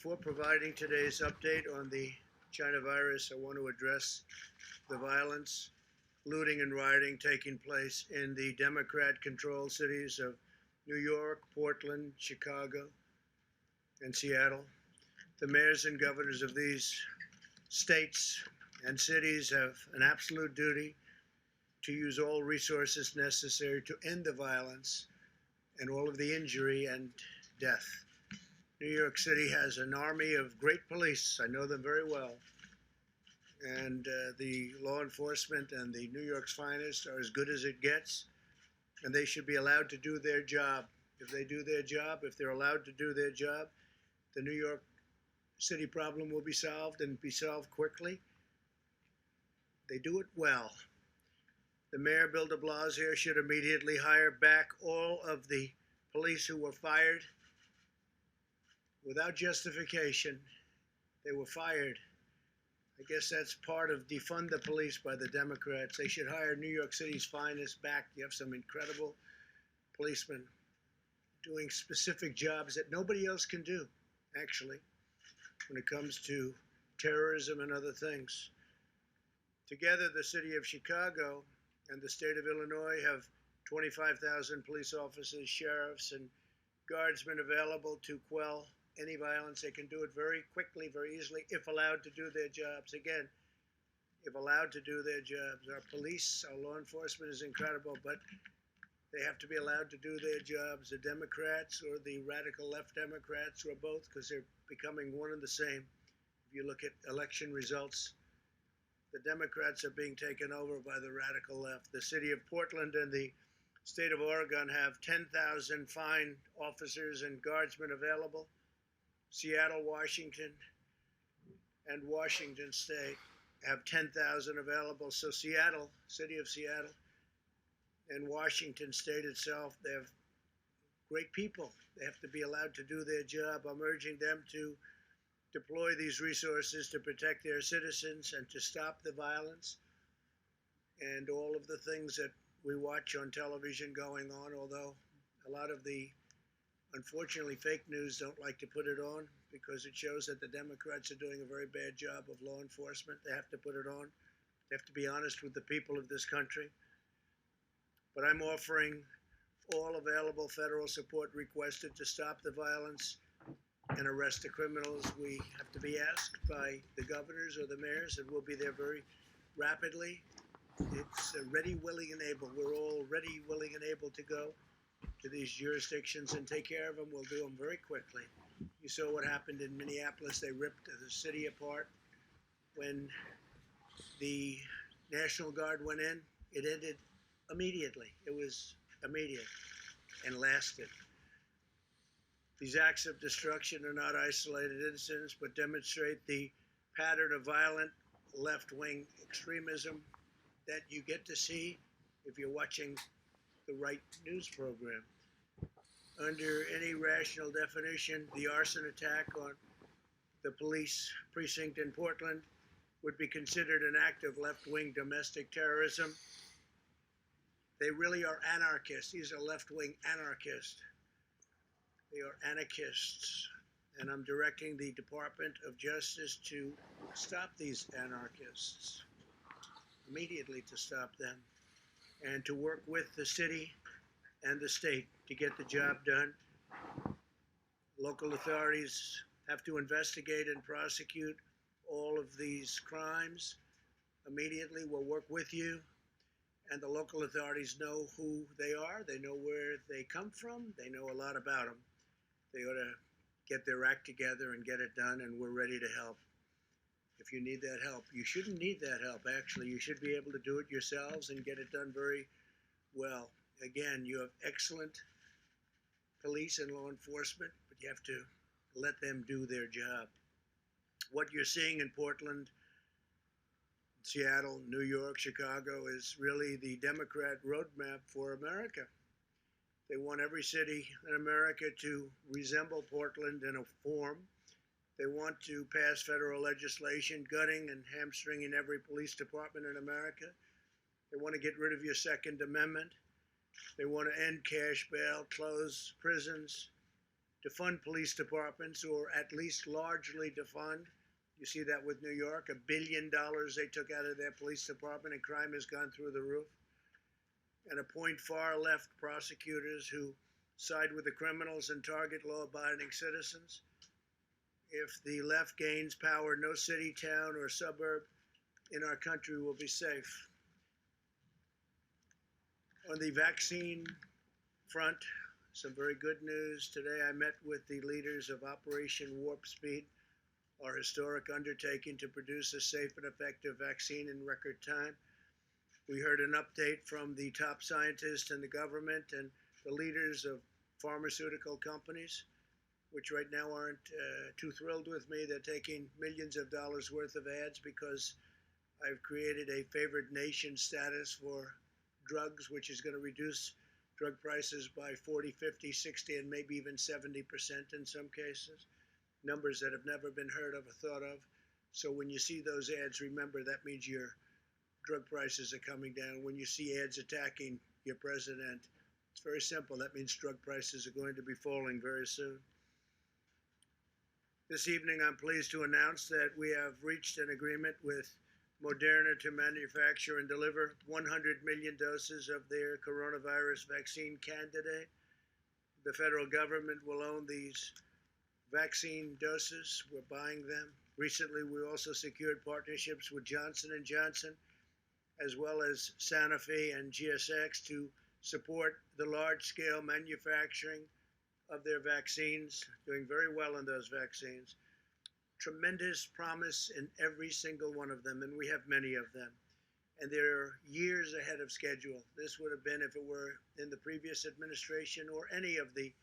Before providing today's update on the China virus, I want to address the violence, looting, and rioting taking place in the Democrat-controlled cities of New York, Portland, Chicago, and Seattle. The mayors and governors of these states and cities have an absolute duty to use all resources necessary to end the violence and all of the injury and death. New York City has an army of great police. I know them very well. And the law enforcement and the New York's finest are as good as it gets, and they should be allowed to do their job. If they do their job, if they're allowed to do their job, the New York City problem will be solved and be solved quickly. They do it well. The mayor, Bill de Blasio, should immediately hire back all of the police who were fired without justification. They were fired. I guess that's part of defund the police by the Democrats. They should hire New York City's finest back. You have some incredible policemen doing specific jobs that nobody else can do, actually, when it comes to terrorism and other things. Together, the city of Chicago and the state of Illinois have 25,000 police officers, sheriffs, and guardsmen available to quell any violence. They can do it very quickly, very easily, if allowed to do their jobs. Again, if allowed to do their jobs. Our police, our law enforcement is incredible, but they have to be allowed to do their jobs. The Democrats or the radical left Democrats, or both, because they're becoming one and the same. If you look at election results, the Democrats are being taken over by the radical left. The city of Portland and the state of Oregon have 10,000 fine officers and guardsmen available. Seattle, Washington, and Washington State have 10,000 available. So Seattle, city of Seattle, and Washington State itself, they have great people. They have to be allowed to do their job. I'm urging them to deploy these resources to protect their citizens and to stop the violence and all of the things that we watch on television going on, although a lot of the, unfortunately, fake news don't like to put it on because it shows that the Democrats are doing a very bad job of law enforcement. They have to put it on. They have to be honest with the people of this country. But I'm offering all available federal support requested to stop the violence and arrest the criminals. We have to be asked by the governors or the mayors, and we'll be there very rapidly. It's ready, willing, and able. We're all ready, willing, and able to go to these jurisdictions and take care of them. We'll do them very quickly. You saw what happened in Minneapolis. They ripped the city apart. When the National Guard went in, it ended immediately. It was immediate and lasted. These acts of destruction are not isolated incidents, but demonstrate the pattern of violent left-wing extremism that you get to see if you're watching the right news program. Under any rational definition, the arson attack on the police precinct in Portland would be considered an act of left-wing domestic terrorism. They really are anarchists. These are left-wing anarchists. They are anarchists. And I'm directing the Department of Justice to stop these anarchists, immediately to stop them, and to work with the city and the state to get the job done. Local authorities have to investigate and prosecute all of these crimes immediately. We'll work with you. And the local authorities know who they are. They know where they come from. They know a lot about them. They ought to get their act together and get it done, and we're ready to help. If you need that help, you shouldn't need that help, actually. You should be able to do it yourselves and get it done very well. Again, you have excellent police and law enforcement, but you have to let them do their job. What you're seeing in Portland, Seattle, New York, Chicago is really the Democrat roadmap for America. They want every city in America to resemble Portland in a form. They want to pass federal legislation gutting and hamstringing every police department in America. They want to get rid of your Second Amendment. They want to end cash bail, close prisons, defund police departments, or at least largely defund. You see that with New York, $1 billion they took out of their police department, and crime has gone through the roof. And appoint far-left prosecutors who side with the criminals and target law-abiding citizens. If the left gains power, no city, town, or suburb in our country will be safe. On the vaccine front, some very good news. Today I met with the leaders of Operation Warp Speed, our historic undertaking to produce a safe and effective vaccine in record time. We heard an update from the top scientists in the government and the leaders of pharmaceutical companies, which right now aren't too thrilled with me. They're taking millions of dollars worth of ads because I've created a favored nation status for drugs, which is going to reduce drug prices by 40, 50, 60, and maybe even 70% in some cases. Numbers that have never been heard of or thought of. So when you see those ads, remember that means your drug prices are coming down. When you see ads attacking your president, it's very simple. That means drug prices are going to be falling very soon. This evening, I'm pleased to announce that we have reached an agreement with Moderna to manufacture and deliver 100 million doses of their coronavirus vaccine candidate. The federal government will own these vaccine doses. We're buying them. Recently, we also secured partnerships with Johnson & Johnson, as well as Sanofi and GSX, to support the large-scale manufacturing of their vaccines, doing very well in those vaccines. Tremendous promise in every single one of them, and we have many of them. And they're years ahead of schedule. This would have been if it were in the previous administration or any of the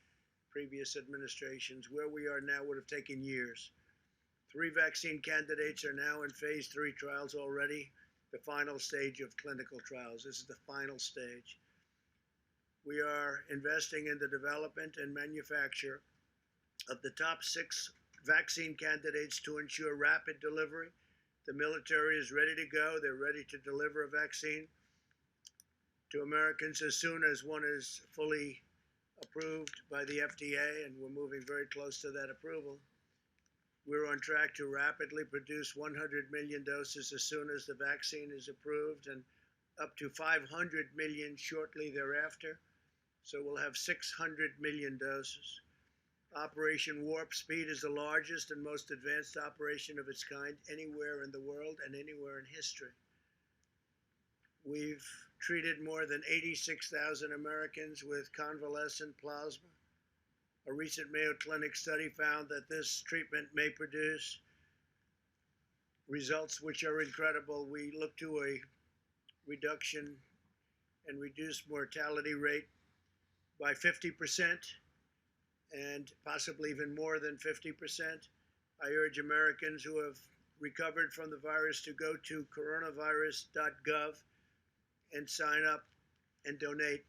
previous administrations. Where we are now would have taken years. 3 vaccine candidates are now in phase 3 trials already, the final stage of clinical trials. This is the final stage. We are investing in the development and manufacture of the top 6 vaccine candidates to ensure rapid delivery. The military is ready to go. They're ready to deliver a vaccine to Americans as soon as one is fully approved by the FDA, and we're moving very close to that approval. We're on track to rapidly produce 100 million doses as soon as the vaccine is approved, and up to 500 million shortly thereafter. So we'll have 600 million doses. Operation Warp Speed is the largest and most advanced operation of its kind anywhere in the world and anywhere in history. We've treated more than 86,000 Americans with convalescent plasma. A recent Mayo Clinic study found that this treatment may produce results which are incredible. We look to a reduction and reduced mortality rate by 50%, and possibly even more than 50%. I urge Americans who have recovered from the virus to go to coronavirus.gov and sign up and donate.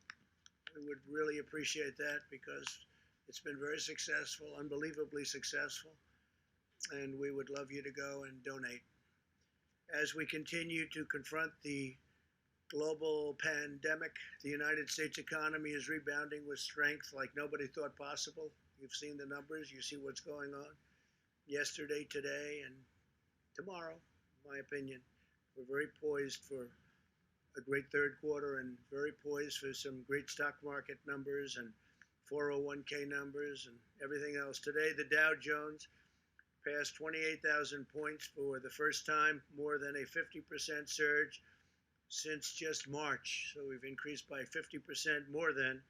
We would really appreciate that because it's been very successful, unbelievably successful, and we would love you to go and donate. As we continue to confront the global pandemic, the United States economy is rebounding with strength like nobody thought possible. You've seen the numbers, you see what's going on yesterday, today, and tomorrow, in my opinion. We're very poised for a great third quarter and very poised for some great stock market numbers and 401k numbers and everything else. Today, the Dow Jones passed 28,000 points for the first time, more than a 50% surge since just March. So we've increased by 50% more than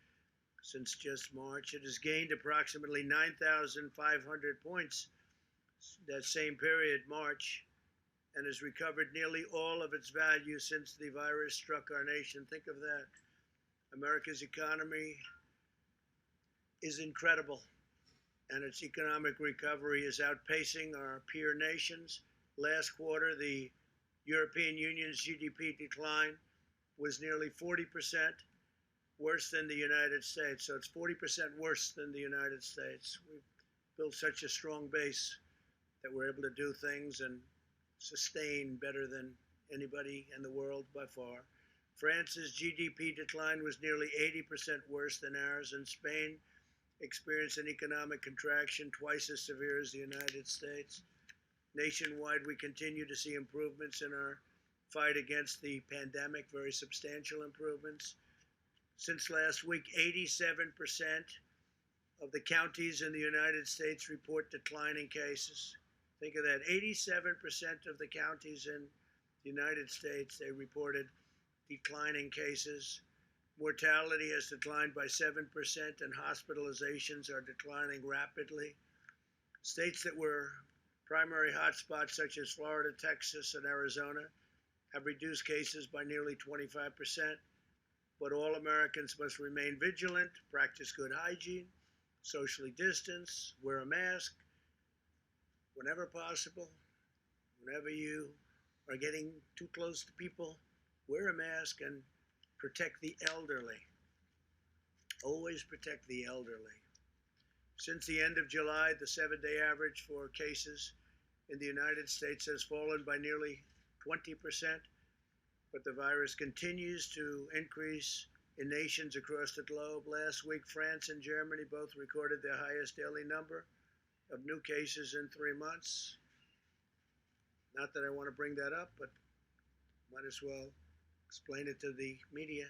since just March. It has gained approximately 9,500 points that same period, March, and has recovered nearly all of its value since the virus struck our nation. Think of that. America's economy is incredible, and its economic recovery is outpacing our peer nations. Last quarter, the European Union's GDP decline was nearly 40% worse than the United States. So it's 40% worse than the United States. We've built such a strong base that we're able to do things and sustain better than anybody in the world by far. France's GDP decline was nearly 80% worse than ours, and Spain experienced an economic contraction twice as severe as the United States. Nationwide, we continue to see improvements in our fight against the pandemic, very substantial improvements. Since last week, 87% of the counties in the United States report declining cases. Think of that, 87% of the counties in the United States, they reported declining cases. Mortality has declined by 7% and hospitalizations are declining rapidly. States that were primary hotspots such as Florida, Texas, and Arizona have reduced cases by nearly 25%, but all Americans must remain vigilant, practice good hygiene, socially distance, wear a mask whenever possible. Whenever you are getting too close to people, wear a mask and protect the elderly. Always protect the elderly. Since the end of July, the 7-day average for cases in the United States has fallen by nearly 20%, but the virus continues to increase in nations across the globe. Last week, France and Germany both recorded their highest daily number of new cases in 3 months. Not that I want to bring that up, but might as well explain it to the media.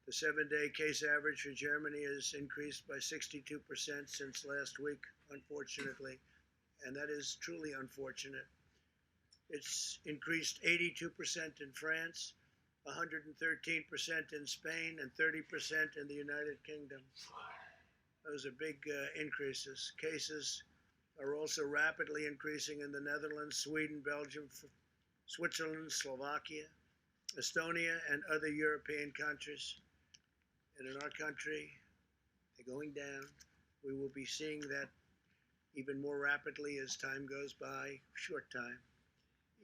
The 7-day case average for Germany has increased by 62% since last week, unfortunately, and that is truly unfortunate. It's increased 82% in France, 113% in Spain, and 30% in the United Kingdom. Those are big increases. Cases are also rapidly increasing in the Netherlands, Sweden, Belgium, Switzerland, Slovakia, Estonia, and other European countries. And in our country, they're going down. We will be seeing that even more rapidly as time goes by, short time.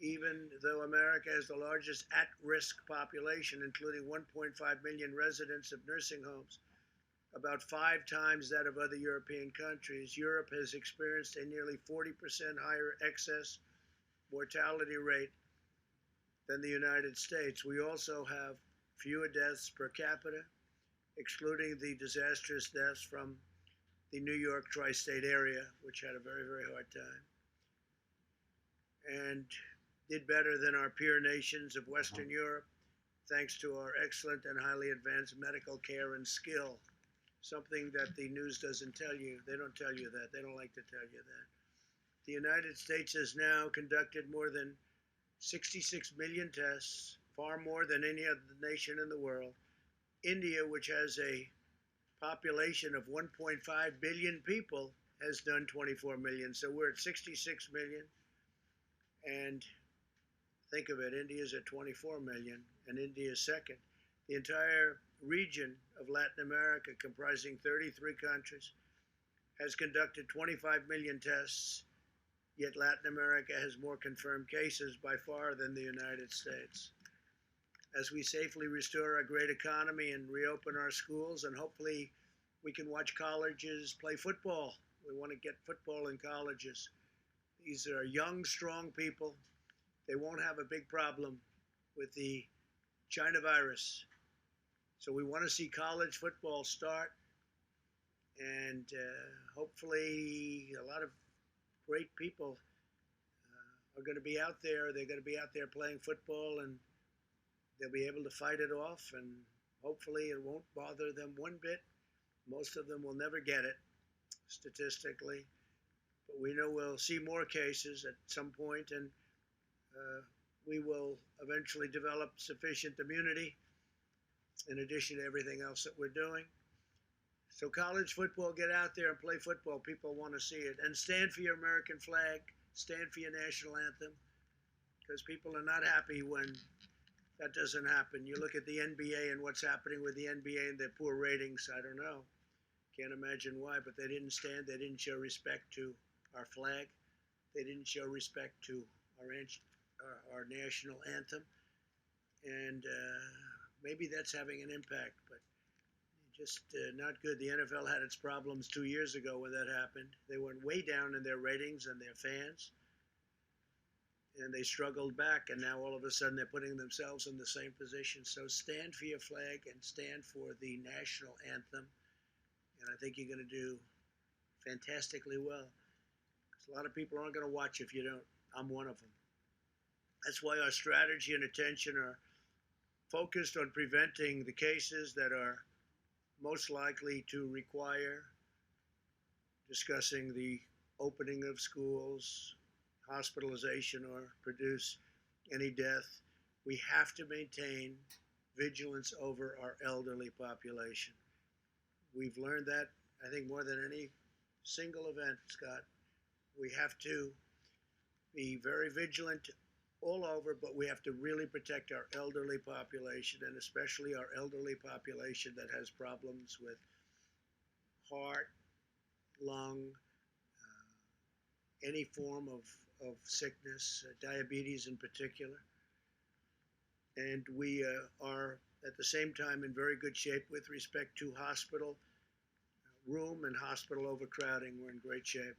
Even though America has the largest at-risk population, including 1.5 million residents of nursing homes, about 5 times that of other European countries, Europe has experienced a nearly 40% higher excess mortality rate than the United States. We also have fewer deaths per capita, excluding the disastrous deaths from the New York tri-state area, which had a very, very hard time, and did better than our peer nations of Western Europe, thanks to our excellent and highly advanced medical care and skill, something that the news doesn't tell you. They don't tell you that. They don't like to tell you that. The United States has now conducted more than 66 million tests, far more than any other nation in the world. India, which has a population of 1.5 billion people, has done 24 million. So we're at 66 million. And think of it, India's at 24 million, and India is second. The entire region of Latin America, comprising 33 countries, has conducted 25 million tests, yet Latin America has more confirmed cases by far than the United States. As we safely restore our great economy and reopen our schools, and hopefully we can watch colleges play football. We want to get football in colleges. These are young, strong people. They won't have a big problem with the China virus. So we want to see college football start, and hopefully a lot of great people are going to be out there. They're going to be out there playing football, and they'll be able to fight it off, and hopefully it won't bother them one bit. Most of them will never get it, statistically. But we know we'll see more cases at some point, and we will eventually develop sufficient immunity in addition to everything else that we're doing. So college football, get out there and play football. People want to see it. And stand for your American flag. Stand for your national anthem. Because people are not happy when that doesn't happen. You look at the NBA and what's happening with the NBA and their poor ratings. I don't know. Can't imagine why, but they didn't stand. They didn't show respect to our flag. They didn't show respect to our national anthem. And maybe that's having an impact, but just not good. The NFL had its problems 2 years ago when that happened. They went way down in their ratings and their fans, and they struggled back, and now all of a sudden they're putting themselves in the same position. So stand for your flag and stand for the national anthem, and I think you're going to do fantastically well. Because a lot of people aren't going to watch if you don't. I'm one of them. That's why our strategy and attention are focused on preventing the cases that are most likely to require discussing the opening of schools, hospitalization, or produce any death. We have to maintain vigilance over our elderly population. We've learned that, I think, more than any single event, Scott. We have to be very vigilant all over, but we have to really protect our elderly population, and especially our elderly population that has problems with heart, lung, any form of sickness, diabetes in particular. And we are at the same time in very good shape with respect to hospital room and hospital overcrowding. We're in great shape.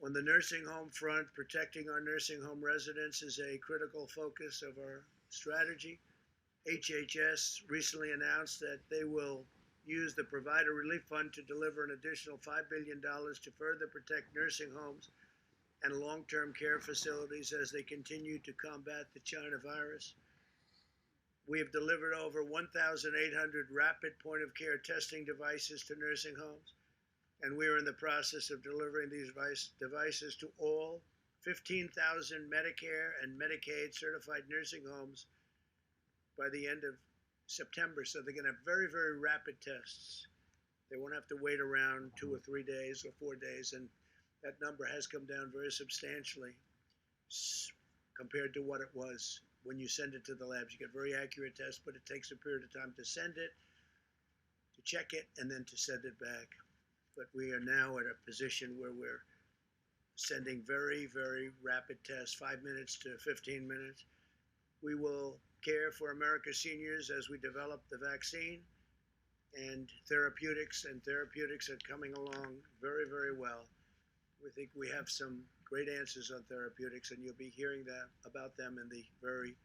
On the nursing home front, protecting our nursing home residents is a critical focus of our strategy. HHS recently announced that they will use the Provider Relief Fund to deliver an additional $5 billion to further protect nursing homes and long-term care facilities as they continue to combat the China virus. We have delivered over 1,800 rapid point-of-care testing devices to nursing homes, and we are in the process of delivering these devices to all 15,000 Medicare and Medicaid certified nursing homes by the end of September. So they're going to have very, very rapid tests. They won't have to wait around 2 or 3 days or 4 days, and that number has come down very substantially compared to what it was when you send it to the labs. You get very accurate tests, but it takes a period of time to send it, to check it, and then to send it back. But we are now at a position where we're sending very, very rapid tests, 5 minutes to 15 minutes. We will care for America's seniors as we develop the vaccine and therapeutics are coming along very, very well. We think we have some great answers on therapeutics, and you'll be hearing about them in the very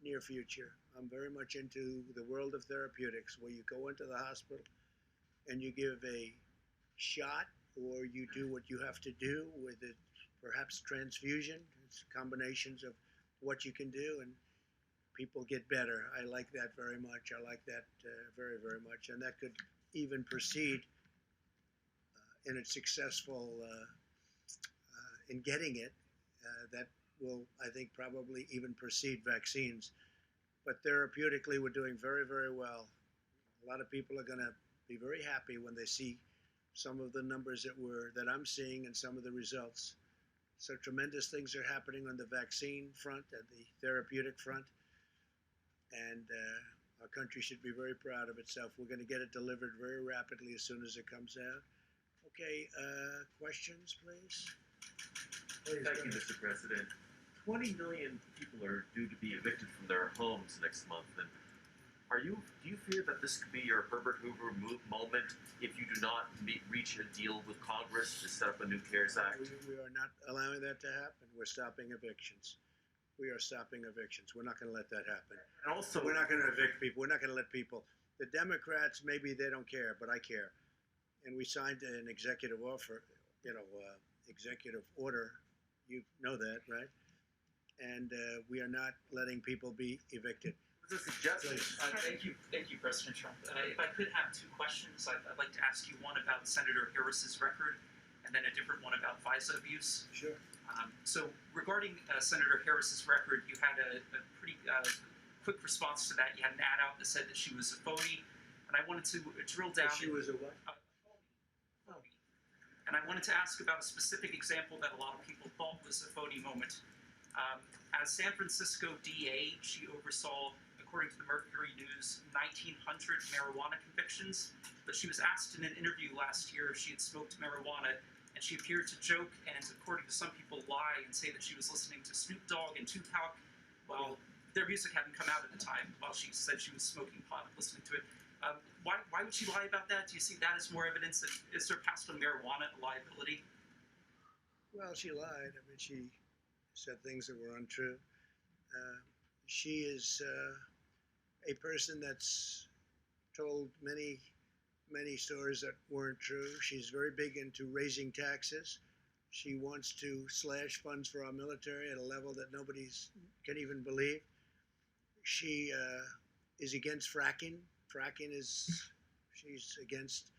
near future. I'm very much into the world of therapeutics, where you go into the hospital and you give a shot, or you do what you have to do with it, perhaps transfusion. It's combinations of what you can do, and people get better. I like that very much. I like that very, very much. And that could even proceed in its successful in getting it. That will, I think, probably even precede vaccines. But therapeutically, we're doing very, very well. A lot of people are going to be very happy when they see some of the numbers that I'm seeing and some of the results. So tremendous things are happening on the vaccine front and the therapeutic front. And our country should be very proud of itself. We're going to get it delivered very rapidly as soon as it comes out. Okay, questions, please? Thank you, Mr. President. 20 million people are due to be evicted from their homes next month. And do you fear that this could be your Herbert Hoover moment if you do not reach a deal with Congress to set up a new CARES Act? We are not allowing that to happen. We're stopping evictions. We are stopping evictions. We're not going to let that happen. And also, we're not going to evict people. We're not going to let people. The Democrats, maybe they don't care, but I care. And we signed an executive executive order. You know that, right? And we are not letting people be evicted. What's a suggestion? Thank you, President Trump. If I could have two questions, I'd like to ask you one about Senator Harris's record, and then a different one about FISA abuse. Sure. So regarding Senator Harris's record, you had a pretty quick response to that. You had an ad out that said that she was a phony, and I wanted to drill down. She was a what? Phony. And I wanted to ask about a specific example that a lot of people thought was a phony moment. As San Francisco DA, she oversaw, according to the Mercury News, 1,900 marijuana convictions, but she was asked in an interview last year if she had smoked marijuana, and she appeared to joke and, according to some people, lie and say that she was listening to Snoop Dogg and Tupac while their music hadn't come out at the time, while she said she was smoking pot and listening to it. Why would she lie about that? Do you see that as more evidence that is surpassed on marijuana liability? Well, she lied. I mean, she said things that were untrue. She is a person that's told many many stories that weren't true. She's very big into raising taxes. She wants to slash funds for our military at a level that nobody can even believe. She is against fracking. She's against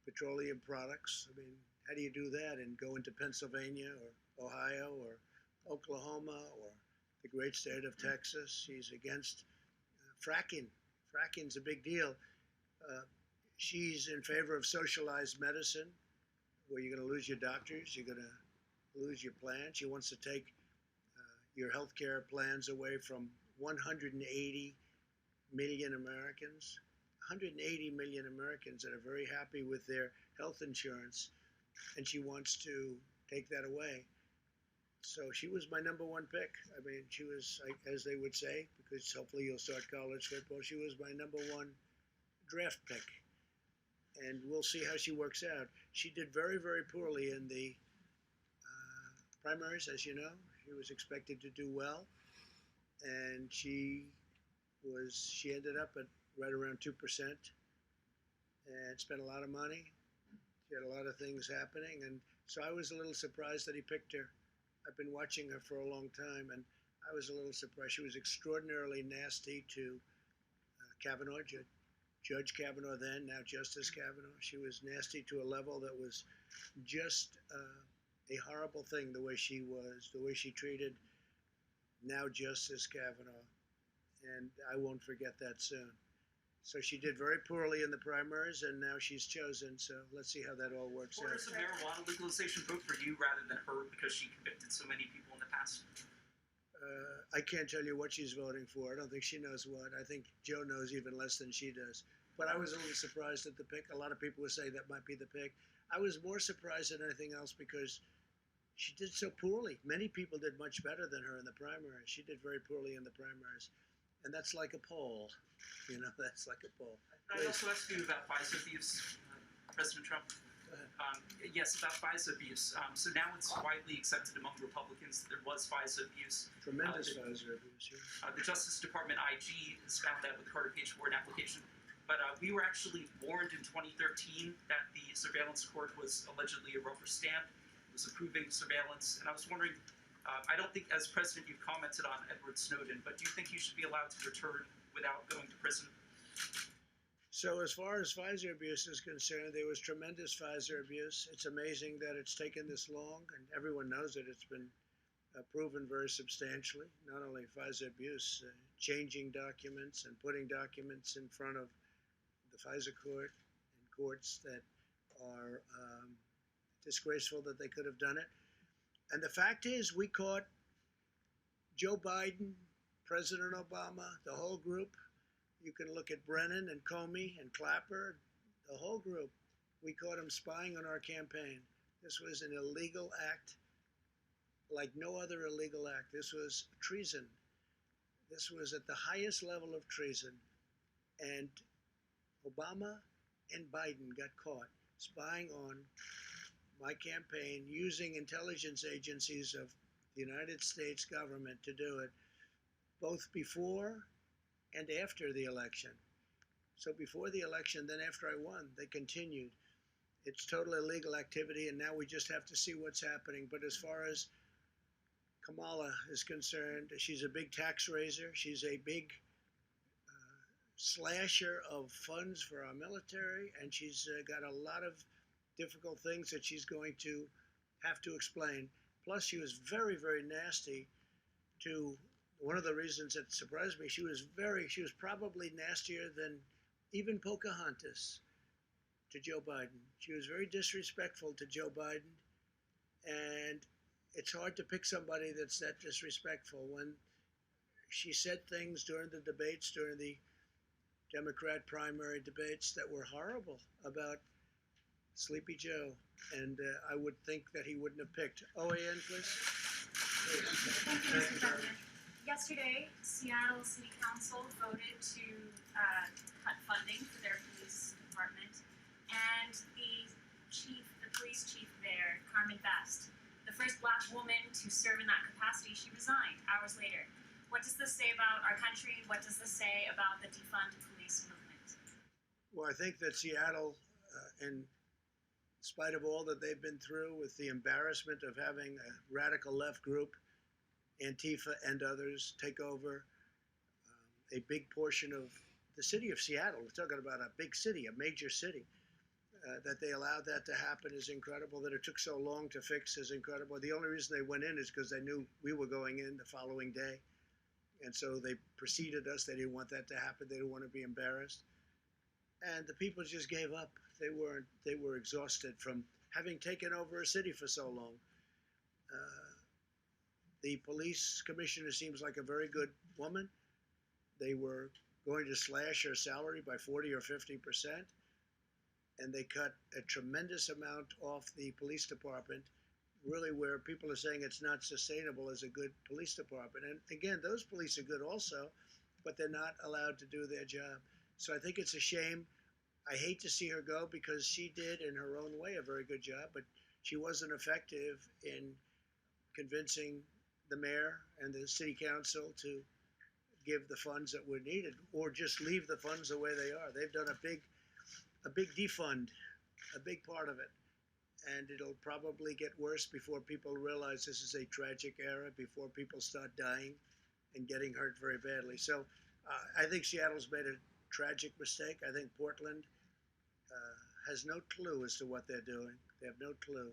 petroleum products. I mean, how do you do that and go into Pennsylvania or Ohio or Oklahoma or the great state of Texas? She's against fracking. Fracking's a big deal. She's in favor of socialized medicine, where you're going to lose your doctors, you're going to lose your plans. She wants to take your health care plans away from 180 million Americans. 180 million Americans that are very happy with their health insurance, and she wants to take that away. So she was my number one pick. I mean, she was, as they would say, because hopefully you'll start college football, she was my number one draft pick. And we'll see how she works out. She did very, very poorly in the primaries, as you know. She was expected to do well, and she ended up at right around 2% and spent a lot of money. She had a lot of things happening, and so I was a little surprised that he picked her. I've been watching her for a long time, and I was a little surprised. She was extraordinarily nasty to Kavanaugh, Judge Kavanaugh then, now Justice Kavanaugh. She was nasty to a level that was just a horrible thing, the way she was, the way she treated now Justice Kavanaugh. And I won't forget that soon. So she did very poorly in the primaries, and now she's chosen. So let's see how that all works out. Does a marijuana legalization vote for you rather than her because she convicted so many people in the past? I can't tell you what she's voting for. I don't think she knows what. I think Joe knows even less than she does. But I was a little surprised at the pick. A lot of people would say that might be the pick. I was more surprised than anything else because she did so poorly. Many people did much better than her in the primaries. She did very poorly in the primaries. And that's like a poll. You know, that's like a poll. Can I also ask you about FISA abuse, President Trump? Yes, about FISA abuse. So now it's widely accepted among Republicans that there was FISA abuse. Tremendous FISA abuse, yeah. The Justice Department IG has found that with the Carter page warrant application. But we were actually warned in 2013 that the surveillance court was allegedly a rubber stamp. It was approving surveillance. And I was wondering, I don't think as president you've commented on Edward Snowden, but do you think he should be allowed to return without going to prison? So as far as FISA abuse is concerned, there was tremendous FISA abuse. It's amazing that it's taken this long, and everyone knows that it's been proven very substantially. Not only FISA abuse, changing documents and putting documents in front of the FISA court and courts that are disgraceful that they could have done it. And the fact is, we caught Joe Biden, President Obama, the whole group. You can look at Brennan and Comey and Clapper, the whole group. We caught them spying on our campaign. This was an illegal act like no other illegal act. This was treason. This was at the highest level of treason. And Obama and Biden got caught spying on my campaign using intelligence agencies of the United States government to do it, both before and after the election. So before the election, then after I won, they continued. It's total illegal activity, and now we just have to see what's happening. But as far as Kamala is concerned, she's a big tax raiser. She's a big slasher of funds for our military, and she's got a lot of difficult things that she's going to have to explain. Plus, she was very, very nasty to one of the reasons that surprised me. She was probably nastier than even Pocahontas to Joe Biden. She was very disrespectful to Joe Biden, and it's hard to pick somebody that's that disrespectful. When she said things during the debates, during the Democrat primary debates, that were horrible about Sleepy Joe, and I would think that he wouldn't have picked. OAN, please. Thank you, Mr. President. Yesterday, Seattle City Council voted to cut funding for their police department, and the police chief there, Carmen Best, the first Black woman to serve in that capacity, she resigned hours later. What does this say about our country? What does this say about the defund police movement? Well, I think that Seattle in spite of all that they've been through with the embarrassment of having a radical left group, Antifa and others, take over a big portion of the city of Seattle. We're talking about a big city, a major city. That they allowed that to happen is incredible. That it took so long to fix is incredible. The only reason they went in is because they knew we were going in the following day. And so they preceded us. They didn't want that to happen. They didn't want to be embarrassed. And the people just gave up. They were exhausted from having taken over a city for so long. The police commissioner seems like a very good woman. They were going to slash her salary by 40 or 50%. And they cut a tremendous amount off the police department, really where people are saying it's not sustainable as a good police department. And again, those police are good also, but they're not allowed to do their job. So I think it's a shame. I hate to see her go because she did, in her own way, a very good job, but she wasn't effective in convincing the mayor and the city council to give the funds that were needed, or just leave the funds the way they are. They've done a big defund, a big part of it. And it'll probably get worse before people realize this is a tragic era, before people start dying and getting hurt very badly. So I think Seattle's made a tragic mistake. I think Portland has no clue as to what they're doing. They have no clue.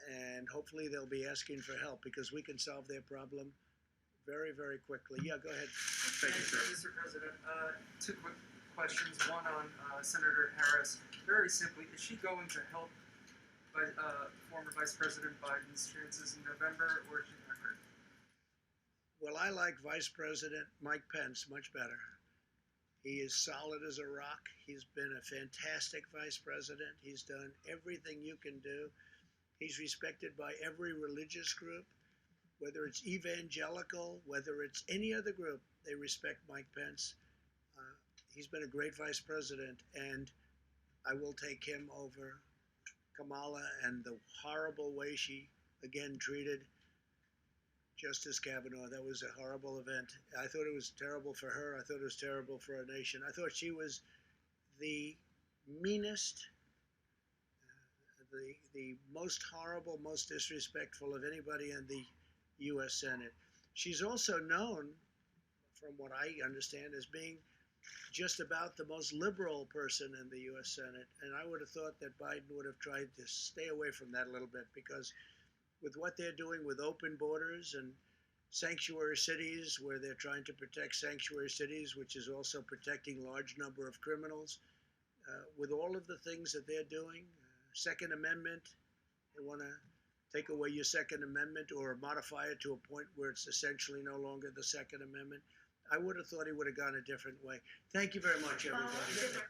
And hopefully they'll be asking for help because we can solve their problem very, very quickly. Yeah, go ahead. Thank you, sir. Mr. President, two quick questions. One on Senator Harris. Very simply, is she going to help former Vice President Biden's chances in November, or is she not hurt? Well, I like Vice President Mike Pence much better. He is solid as a rock. He's been a fantastic vice president. He's done everything you can do. He's respected by every religious group, whether it's evangelical, whether it's any other group, they respect Mike Pence. He's been a great vice president, and I will take him over Kamala and the horrible way she, again, treated Justice Kavanaugh. That was a horrible event. I thought it was terrible for her. I thought it was terrible for our nation. I thought she was the meanest, the most horrible, most disrespectful of anybody in the U.S. Senate. She's also known, from what I understand, as being just about the most liberal person in the U.S. Senate. And I would have thought that Biden would have tried to stay away from that a little bit, because with what they're doing with open borders and sanctuary cities, where they're trying to protect sanctuary cities, which is also protecting large number of criminals, with all of the things that they're doing, Second Amendment, they want to take away your Second Amendment or modify it to a point where it's essentially no longer the Second Amendment. I would have thought he would have gone a different way. Thank you very much, everybody.